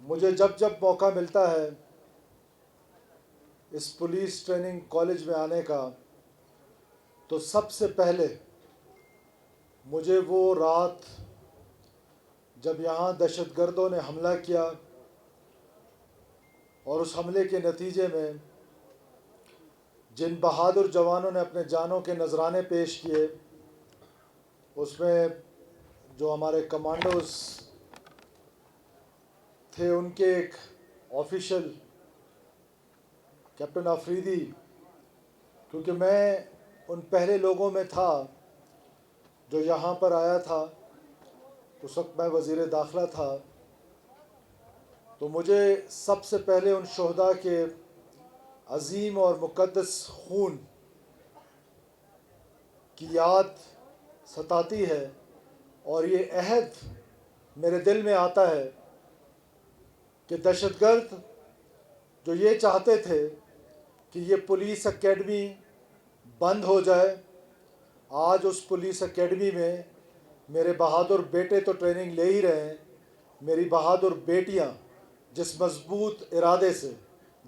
مجھے جب جب موقع ملتا ہے اس پولیس ٹریننگ کالج میں آنے کا تو سب سے پہلے مجھے وہ رات جب یہاں دہشت گردوں نے حملہ کیا اور اس حملے کے نتیجے میں جن بہادر جوانوں نے اپنے جانوں کے نذرانے پیش کیے، اس میں جو ہمارے کمانڈوز تھے ان کے ایک آفیشل کیپٹن آفریدی، کیونکہ میں ان پہلے لوگوں میں تھا جو یہاں پر آیا تھا، اس وقت میں وزیر داخلہ تھا، تو مجھے سب سے پہلے ان شہداء کے عظیم اور مقدس خون کی یاد ستاتی ہے، اور یہ عہد میرے دل میں آتا ہے کہ دہشت گرد جو یہ چاہتے تھے کہ یہ پولیس اکیڈمی بند ہو جائے، آج اس پولیس اکیڈمی میں میرے بہادر بیٹے تو ٹریننگ لے ہی رہے ہیں، میری بہادر بیٹیاں جس مضبوط ارادے سے،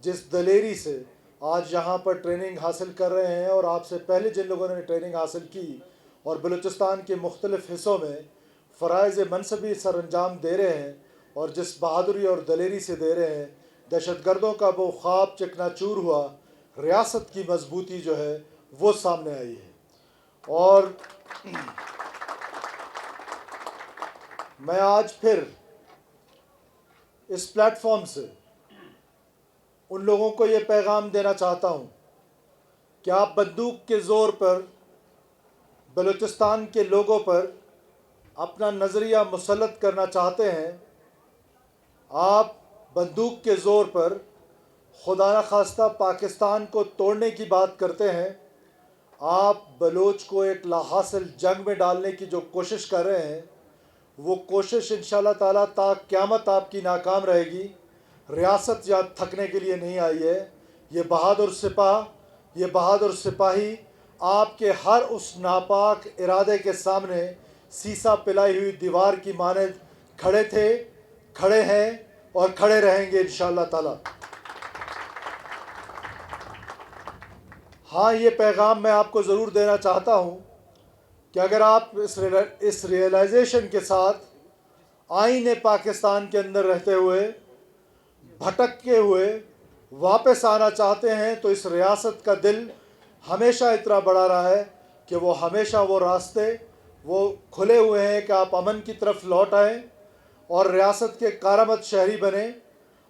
جس دلیری سے آج یہاں پر ٹریننگ حاصل کر رہے ہیں، اور آپ سے پہلے جن لوگوں نے ٹریننگ حاصل کی اور بلوچستان کے مختلف حصوں میں فرائض منصبی سر انجام دے رہے ہیں، اور جس بہادری اور دلیری سے دے رہے ہیں، دہشت گردوں کا وہ خواب چکنا چور ہوا، ریاست کی مضبوطی جو ہے وہ سامنے آئی ہے۔ اور میں آج پھر اس پلیٹ فارم سے ان لوگوں کو یہ پیغام دینا چاہتا ہوں کہ آپ بندوق کے زور پر بلوچستان کے لوگوں پر اپنا نظریہ مسلط کرنا چاہتے ہیں، آپ بندوق کے زور پر خدا نخواستہ پاکستان کو توڑنے کی بات کرتے ہیں، آپ بلوچ کو ایک لاحاصل جنگ میں ڈالنے کی جو کوشش کر رہے ہیں، وہ کوشش انشاءاللہ تعالیٰ تا قیامت آپ کی ناکام رہے گی۔ ریاست یہاں تھکنے کے لیے نہیں آئی ہے، یہ بہادر سپاہ، یہ بہادر سپاہی آپ کے ہر اس ناپاک ارادے کے سامنے سیسا پلائی ہوئی دیوار کی مانند کھڑے تھے، کھڑے ہیں اور کھڑے رہیں گے انشاءاللہ تعالیٰ۔ ہاں، یہ پیغام میں آپ کو ضرور دینا چاہتا ہوں کہ اگر آپ اس ریئلائزیشن کے ساتھ آئین پاکستان کے اندر رہتے ہوئے بھٹکے ہوئے واپس آنا چاہتے ہیں، تو اس ریاست کا دل ہمیشہ اتنا بڑا رہا ہے کہ وہ ہمیشہ وہ راستے وہ کھلے ہوئے ہیں کہ آپ امن کی طرف لوٹ آئیں اور ریاست کے کارآمد شہری بنیں۔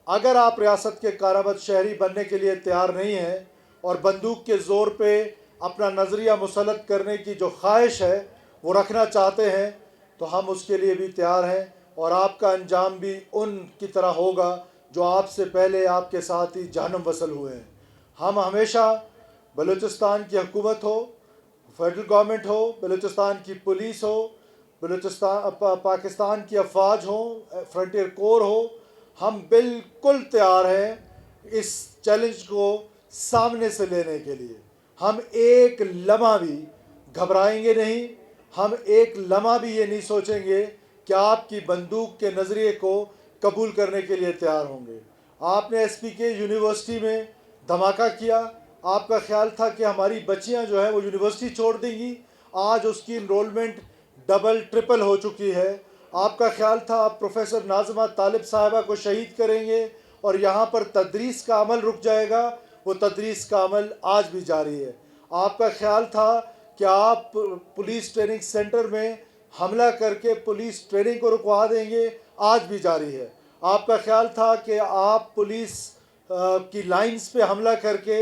اگر آپ ریاست کے کارآمد شہری بننے کے لیے تیار نہیں ہیں اور بندوق کے زور پہ اپنا نظریہ مسلط کرنے کی جو خواہش ہے وہ رکھنا چاہتے ہیں، تو ہم اس کے لیے بھی تیار ہیں، اور آپ کا انجام بھی ان کی طرح ہوگا جو آپ سے پہلے آپ کے ساتھ ہی جہنم وصل ہوئے ہیں۔ ہم ہمیشہ بلوچستان کی حکومت ہو، فیڈرل گورنمنٹ ہو، بلوچستان کی پولیس ہو، پاکستان کی افواج ہوں، فرنٹیئر کور ہو، ہم بالکل تیار ہیں اس چیلنج کو سامنے سے لینے کے لیے۔ ہم ایک لمحہ بھی گھبرائیں گے نہیں، ہم ایک لمحہ بھی یہ نہیں سوچیں گے کہ آپ کی بندوق کے نظریے کو قبول کرنے کے لیے تیار ہوں گے۔ آپ نے ایس پی کے یونیورسٹی میں دھماکہ کیا، آپ کا خیال تھا کہ ہماری بچیاں جو ہیں وہ یونیورسٹی چھوڑ دیں گی، آج اس کی انرولمنٹ ڈبل ٹرپل ہو چکی ہے۔ آپ کا خیال تھا آپ پروفیسر ناظمہ طالب صاحبہ کو شہید کریں گے اور یہاں پر تدریس کا عمل رک جائے گا، وہ تدریس کا عمل آج بھی جاری ہے۔ آپ کا خیال تھا کہ آپ پولیس ٹریننگ سینٹر میں حملہ کر کے پولیس ٹریننگ کو رکوا دیں گے، آج بھی جاری ہے۔ آپ کا خیال تھا کہ آپ پولیس کی لائنز پہ حملہ کر کے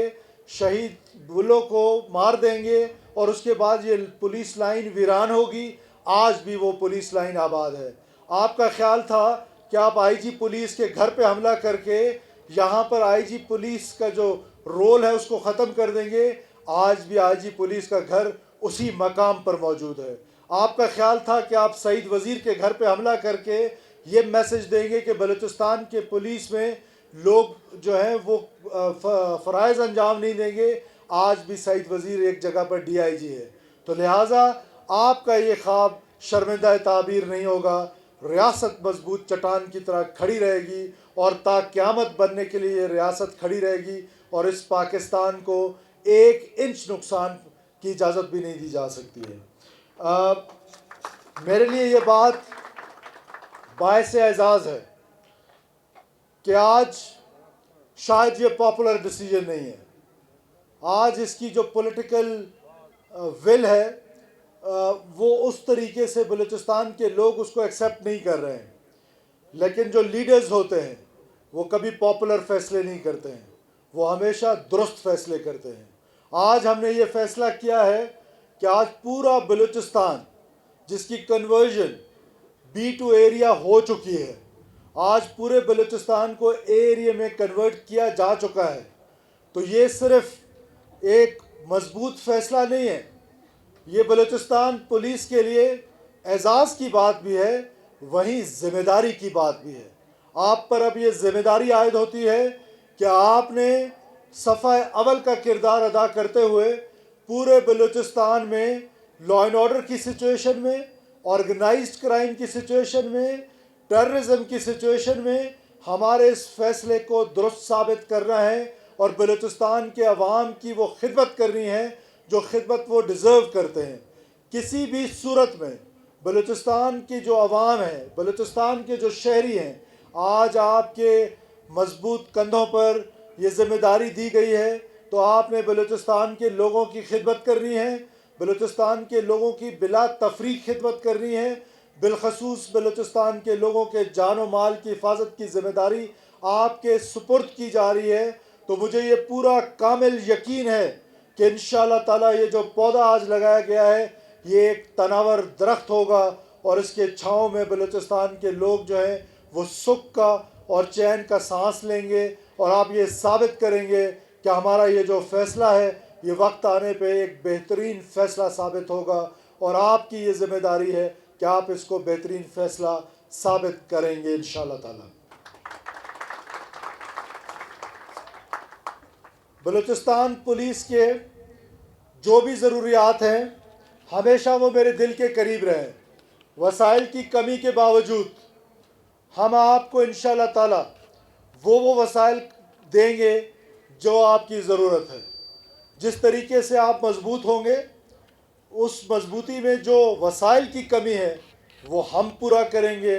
شہید بلوں کو مار دیں گے اور اس کے بعد یہ پولیس لائن ویران ہوگی، آج بھی وہ پولیس لائن آباد ہے۔ آپ کا خیال تھا کہ آپ آئی جی پولیس کے گھر پہ حملہ کر کے یہاں پر آئی جی پولیس کا جو رول ہے اس کو ختم کر دیں گے، آج بھی آئی جی پولیس کا گھر اسی مقام پر موجود ہے۔ آپ کا خیال تھا کہ آپ سعید وزیر کے گھر پہ حملہ کر کے یہ میسج دیں گے کہ بلوچستان کے پولیس میں لوگ جو ہیں وہ فرائض انجام نہیں دیں گے، آج بھی سعید وزیر ایک جگہ پر ڈی آئی جی ہے۔ تو لہٰذا آپ کا یہ خواب شرمندہ تعبیر نہیں ہوگا، ریاست مضبوط چٹان کی طرح کھڑی رہے گی اور تا قیامت بننے کے لیے یہ ریاست کھڑی رہے گی اور اس پاکستان کو 1 انچ نقصان کی اجازت بھی نہیں دی جا سکتی ہے۔ میرے لیے یہ بات باعث اعزاز ہے کہ آج شاید یہ پاپولر ڈیسیجن نہیں ہے، آج اس کی جو پولیٹیکل ول ہے وہ اس طریقے سے بلوچستان کے لوگ اس کو ایکسیپٹ نہیں کر رہے ہیں، لیکن جو لیڈرز ہوتے ہیں وہ کبھی پاپولر فیصلے نہیں کرتے ہیں، وہ ہمیشہ درست فیصلے کرتے ہیں۔ آج ہم نے یہ فیصلہ کیا ہے کہ آج پورا بلوچستان جس کی کنورژن B2 ایریا ہو چکی ہے، آج پورے بلوچستان کو ایریا میں کنورٹ کیا جا چکا ہے، تو یہ صرف ایک مضبوط فیصلہ نہیں ہے، یہ بلوچستان پولیس کے لیے اعزاز کی بات بھی ہے، وہیں ذمہ داری کی بات بھی ہے۔ آپ پر اب یہ ذمہ داری عائد ہوتی ہے کہ آپ نے صفحہ اول کا کردار ادا کرتے ہوئے پورے بلوچستان میں لا اینڈ آرڈر کی سچویشن میں، آرگنائزڈ کرائم کی سچویشن میں، ٹیررزم کی سچویشن میں ہمارے اس فیصلے کو درست ثابت کرنا ہے اور بلوچستان کے عوام کی وہ خدمت کرنی ہے جو خدمت وہ ڈیزرو کرتے ہیں۔ کسی بھی صورت میں بلوچستان کی جو عوام ہے، بلوچستان کے جو شہری ہیں، آج آپ کے مضبوط کندھوں پر یہ ذمہ داری دی گئی ہے، تو آپ نے بلوچستان کے لوگوں کی خدمت کرنی ہے، بلوچستان کے لوگوں کی بلا تفریق خدمت کرنی ہے، بالخصوص بلوچستان کے لوگوں کے جان و مال کی حفاظت کی ذمہ داری آپ کے سپرد کی جا رہی ہے۔ تو مجھے یہ پورا کامل یقین ہے کہ انشاءاللہ تعالیٰ یہ جو پودا آج لگایا گیا ہے یہ ایک تناور درخت ہوگا اور اس کے چھاؤں میں بلوچستان کے لوگ جو ہیں وہ سکھ کا اور چین کا سانس لیں گے، اور آپ یہ ثابت کریں گے کہ ہمارا یہ جو فیصلہ ہے یہ وقت آنے پہ ایک بہترین فیصلہ ثابت ہوگا، اور آپ کی یہ ذمہ داری ہے کہ آپ اس کو بہترین فیصلہ ثابت کریں گے انشاءاللہ تعالیٰ۔ بلوچستان پولیس کے جو بھی ضروریات ہیں ہمیشہ وہ میرے دل کے قریب رہے۔ وسائل کی کمی کے باوجود ہم آپ کو انشاءاللہ تعالیٰ وہ وسائل دیں گے جو آپ کی ضرورت ہے۔ جس طریقے سے آپ مضبوط ہوں گے، اس مضبوطی میں جو وسائل کی کمی ہے وہ ہم پورا کریں گے،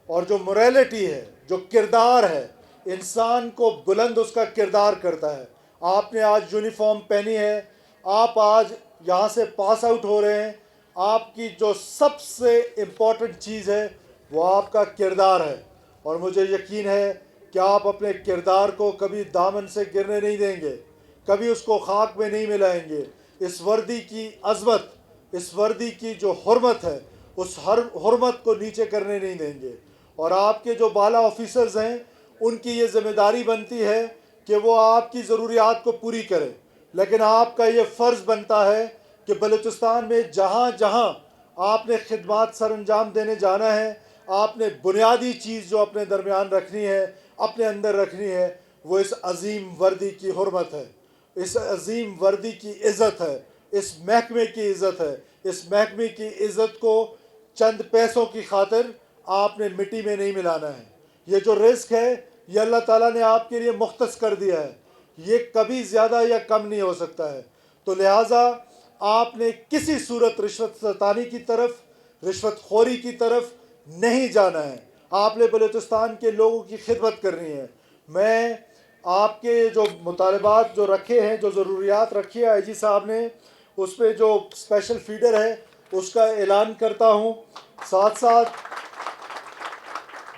اور جو موریلٹی ہے، جو کردار ہے، انسان کو بلند اس کا کردار کرتا ہے۔ آپ نے آج یونیفارم پہنی ہے، آپ آج یہاں سے پاس آؤٹ ہو رہے ہیں، آپ کی جو سب سے امپورٹنٹ چیز ہے وہ آپ کا کردار ہے، اور مجھے یقین ہے کہ آپ اپنے کردار کو کبھی دامن سے گرنے نہیں دیں گے، کبھی اس کو خاک میں نہیں ملائیں گے۔ اس وردی کی عظمت، اس وردی کی جو حرمت ہے، اس ہر حرمت کو نیچے کرنے نہیں دیں گے، اور آپ کے جو بالا آفیسرز ہیں ان کی یہ ذمہ داری بنتی ہے کہ وہ آپ کی ضروریات کو پوری کریں، لیکن آپ کا یہ فرض بنتا ہے کہ بلوچستان میں جہاں جہاں آپ نے خدمات سر انجام دینے جانا ہے، آپ نے بنیادی چیز جو اپنے درمیان رکھنی ہے، اپنے اندر رکھنی ہے، وہ اس عظیم وردی کی حرمت ہے، اس عظیم وردی کی عزت ہے، اس محکمے کی عزت ہے۔ اس محکمے کی عزت کو چند پیسوں کی خاطر آپ نے مٹی میں نہیں ملانا ہے۔ یہ جو رزق ہے یہ اللہ تعالیٰ نے آپ کے لیے مختص کر دیا ہے، یہ کبھی زیادہ یا کم نہیں ہو سکتا ہے، تو لہٰذا آپ نے کسی صورت رشوت ستانی کی طرف، رشوت خوری کی طرف نہیں جانا ہے۔ آپ نے بلوچستان کے لوگوں کی خدمت کرنی ہے۔ میں آپ کے جو مطالبات جو رکھے ہیں، جو ضروریات رکھی ہے آئی جی صاحب نے، اس پہ جو اسپیشل فیڈر ہے اس کا اعلان کرتا ہوں، ساتھ ساتھ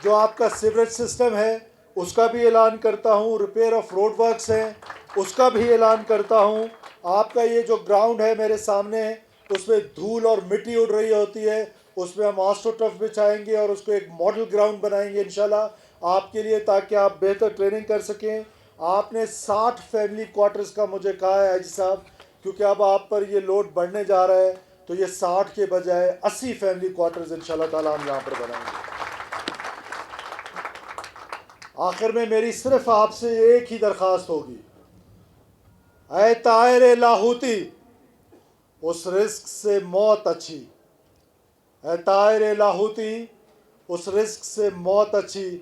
جو آپ کا سیوریج سسٹم ہے اس کا بھی اعلان کرتا ہوں، ریپیئر آف روڈ ورکس ہیں اس کا بھی اعلان کرتا ہوں۔ آپ کا یہ جو گراؤنڈ ہے میرے سامنے، اس میں دھول اور مٹی اڑ رہی ہوتی ہے، اس میں ہم آسٹرو ٹرف بچھائیں گے اور اس کو ایک ماڈل گراؤنڈ بنائیں گے انشاءاللہ آپ کے لیے، تاکہ آپ بہتر ٹریننگ کر سکیں۔ آپ نے 60 فیملی کوارٹرز کا مجھے کہا ہے حاجی صاحب، کیونکہ اب آپ پر یہ لوڈ بڑھنے جا رہا ہے، تو یہ 60 کے بجائے 80 فیملی کوارٹرز انشاءاللہ تعالیٰ ہم یہاں پر بنائیں گے۔ آخر میں میری صرف آپ سے ایک ہی درخواست ہوگی، اے طائر لاہوتی اس رزق سے موت اچھی، اے طائر لاہوتی اس رزق سے موت اچھی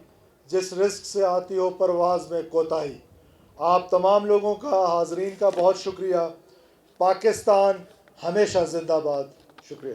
جس رزق سے آتی ہو پرواز میں کوتاہی۔ آپ تمام لوگوں کا، حاضرین کا بہت شکریہ۔ پاکستان ہمیشہ زندہ باد۔ شکریہ۔